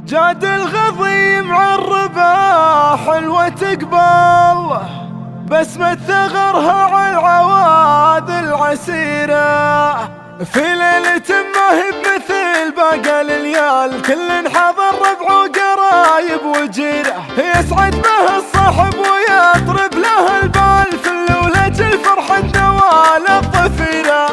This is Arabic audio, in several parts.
جاد الغضي مع الربا حلوة تقبل، بسمة ثغرها على العواد العسيرة. في ليلة ما هي بمثل باقى الليال، كل حضر ربع وقرايب وجيره. يسعد به الصاحب ويطرب له البال، في اللولج الفرحة نوال الضفيرة.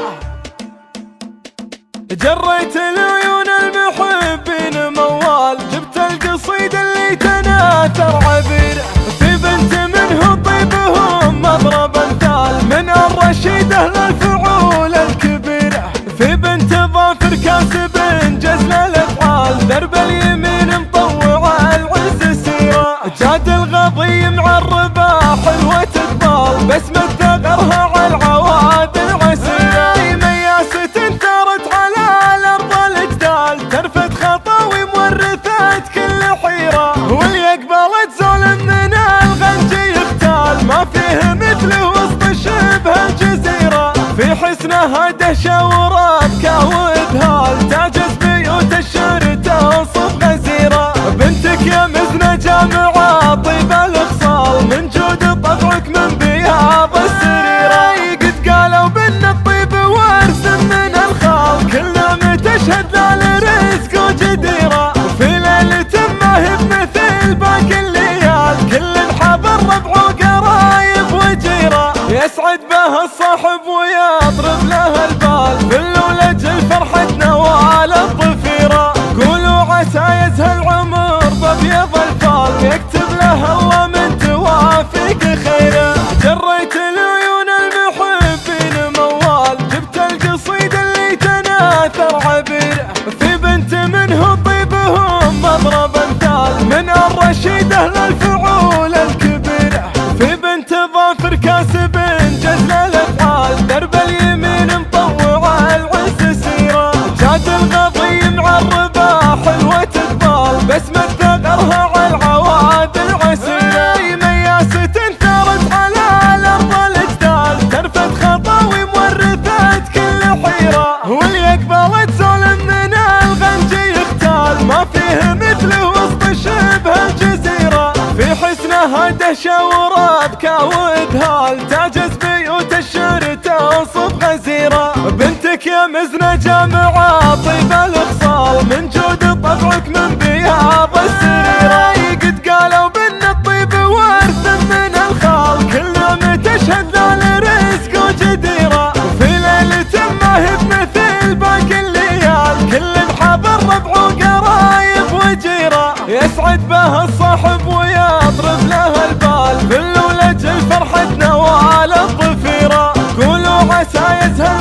جريت العيون المحبين موال، جبت القصيد اللي تناثر عبيره. في بنت منه طيبهم مضرب امثال، من الرشيده للفعول الكبيره. في بنت ظافر كاسب جزل الافعال، درب اليمين مطوع العز سيره. جاد الغضي مع الربا حلوة تقبل، بسمة ثغرها على العواد العسيره. مياسة ثارت على الارض الاجدال، ترفد خطاوي مورثات كل حيره. واللي يقبل تزول من الغنج يختال، ما فيه مثله وسط شبه الجزيره. في حسنها دهشه وربكه وابهال، تعجز بيوت الشعر توصف غزيره. بنتك يا مزنه جامعه طيب الاخصال، من جود طبعك من بياض السريره. قد قالوا بان الطيب وارث من الخال، كل نعمه تشهد له لرزق وجديره. في ليله ما هي بمثل باقي الليال، كل حضر ربع وقرايب وجيره. يسعد به الصاحب ويضرب له البال، في اللولج الفرحة نوال الضفيرة. قولوا عسى يزهى العمر بابيض الفال، يكتب له الله من توافيق خيره. جريت العيون المحبين موال، جبت القصيد اللي تناثر عبيره. في بنت منه طيبهم مضرب امثال، من الرشيده للفعول الكبيره. في بنت ظافر كاسب جزل الافعال، درب اليمين مطوع العز سيره. جاد الغضي مع الربا حلوة تقبل، بسمة ثغرها على العواد العسيره. مياسة ثارت على الارض الاجدال، ترفد خطاوي مورثات كل حيره. واللي يقبل تزول من الغنج يختال، ما فيه مثله وسط شبه الجزيره. في حسنها دهشه وربكه وابهال، تعجز بيوت الشعر توصف غزيره. بنتك يا مزنه جامعه طيب الاخصال، من جود طبعك من بياض السريره. قد قالوا بان الطيب وارث من الخال، كل نعمه تشهد له لرزق وجديره. في ليله ما هي بمثل باقي الليال، كل حضر ربع وقرايب وجيره. يسعد به الصاحب ويضرب له البال، في اللولج الفرحة نوال الضفيره. قولوا عسى يزهى